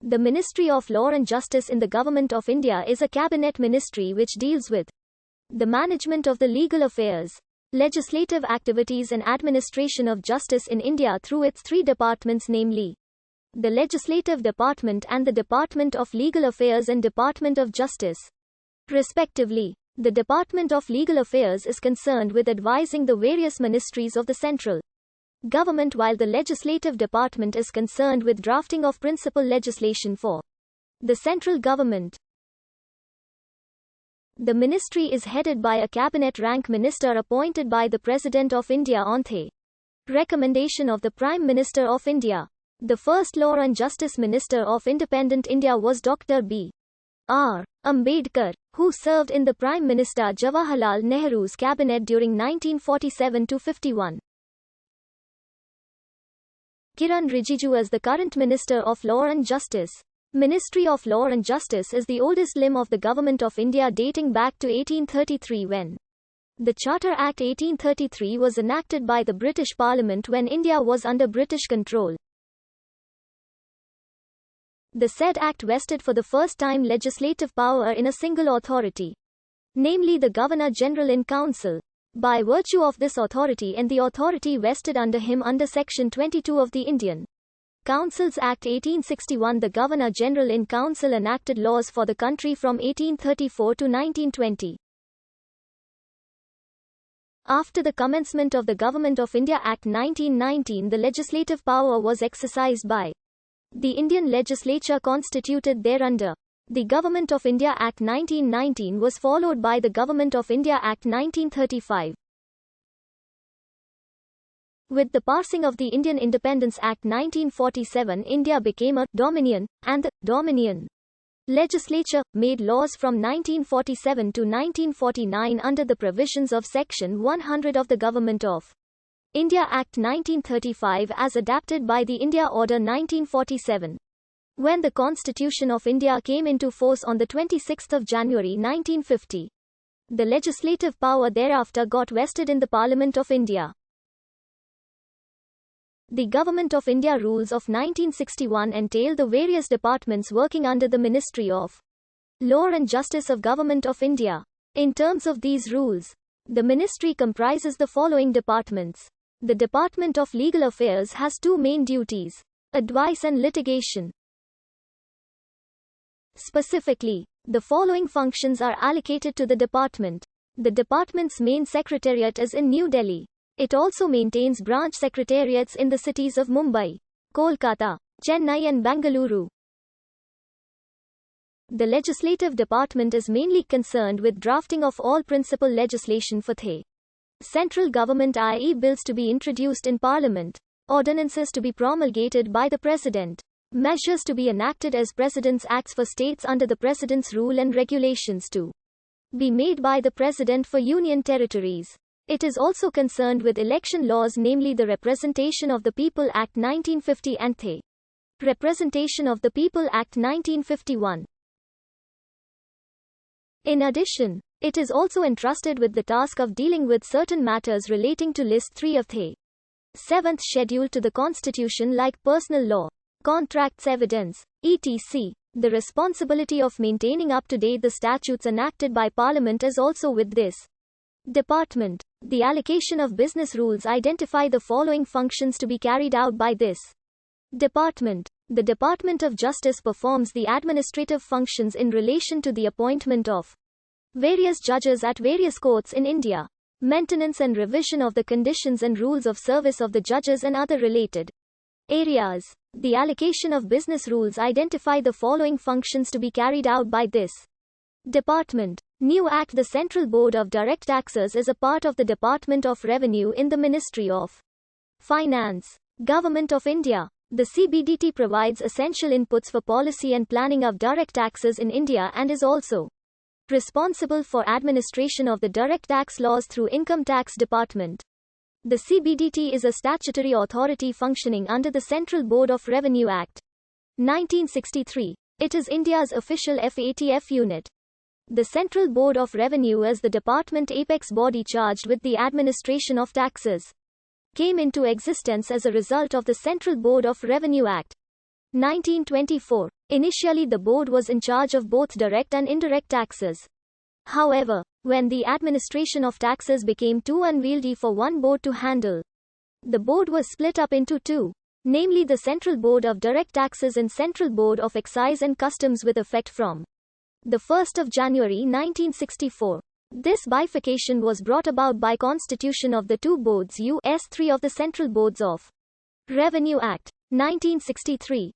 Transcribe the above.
The Ministry of Law and Justice in the Government of India is a cabinet ministry which deals with the management of the legal affairs, legislative activities and administration of justice in India through its three departments, namely the Legislative Department and the Department of Legal Affairs and Department of Justice, respectively. The Department of Legal Affairs is concerned with advising the various ministries of the central government, while the Legislative Department is concerned with drafting of principal legislation for the central government. The ministry is headed by a cabinet rank minister appointed by the President of India on the recommendation of the Prime Minister of India. The first Law and Justice Minister of independent India was Dr. B.R. Ambedkar, who served in the Prime Minister Jawaharlal Nehru's cabinet during 1947-51. Kiran Rijiju is the current Minister of Law and Justice. Ministry of Law and Justice is the oldest limb of the Government of India, dating back to 1833, when the Charter Act 1833 was enacted by the British Parliament when India was under British control. The said Act vested for the first time legislative power in a single authority, namely the Governor-General in Council. By virtue of this authority and the authority vested under him under Section 22 of the Indian Councils Act 1861, the Governor-General in Council enacted laws for the country from 1834 to 1920. After the commencement of the Government of India Act 1919, the legislative power was exercised by the Indian legislature constituted thereunder. The Government of India Act 1919 was followed by the Government of India Act 1935. With the passing of the Indian Independence Act 1947, India became a Dominion, and the Dominion legislature made laws from 1947 to 1949 under the provisions of Section 100 of the Government of India Act 1935 as adapted by the India Order 1947. When the Constitution of India came into force on the 26th of January 1950, the legislative power thereafter got vested in the Parliament of India. The Government of India rules of 1961 entail the various departments working under the Ministry of Law and Justice of Government of India. In terms of these rules, the ministry comprises the following departments. The Department of Legal Affairs has two main duties: advice and litigation. Specifically, the following functions are allocated to the department. The department's main secretariat is in New Delhi. It also maintains branch secretariats in the cities of Mumbai, Kolkata, Chennai and Bengaluru. The legislative department is mainly concerned with drafting of all principal legislation for the central government, i.e. bills to be introduced in Parliament, ordinances to be promulgated by the President, measures to be enacted as President's acts for states under the President's rule, and regulations to be made by the President for Union territories. It is also concerned with election laws, namely the Representation of the People Act 1950 and the Representation of the People Act 1951. In addition, it is also entrusted with the task of dealing with certain matters relating to List 3 of the 7th Schedule to the Constitution, like personal law, contracts, evidence, etc. The responsibility of maintaining up to date the statutes enacted by Parliament is also with this department. The allocation of business rules identify the following functions to be carried out by this department. The Department of Justice performs the administrative functions in relation to the appointment of various judges at various courts in India, maintenance and revision of the conditions and rules of service of the judges and other related areas. The allocation of business rules identify the following functions to be carried out by this department. New Act. The Central Board of Direct Taxes is a part of the Department of Revenue in the Ministry of Finance, Government of India. The CBDT provides essential inputs for policy and planning of direct taxes in India and is also responsible for administration of the direct tax laws through Income Tax Department. The CBDT is a statutory authority functioning under the Central Board of Revenue Act 1963. It is India's official FATF unit. The Central Board of Revenue is the department apex body charged with the administration of taxes. Came into existence as a result of the Central Board of Revenue Act 1924. Initially the board was in charge of both direct and indirect taxes. However, when the administration of taxes became too unwieldy for one board to handle, the board was split up into two, namely the Central Board of Direct Taxes and Central Board of Excise and Customs with effect from the 1st of January 1964. This bifurcation was brought about by constitution of the two boards US 3 of the Central Boards of Revenue Act, 1963.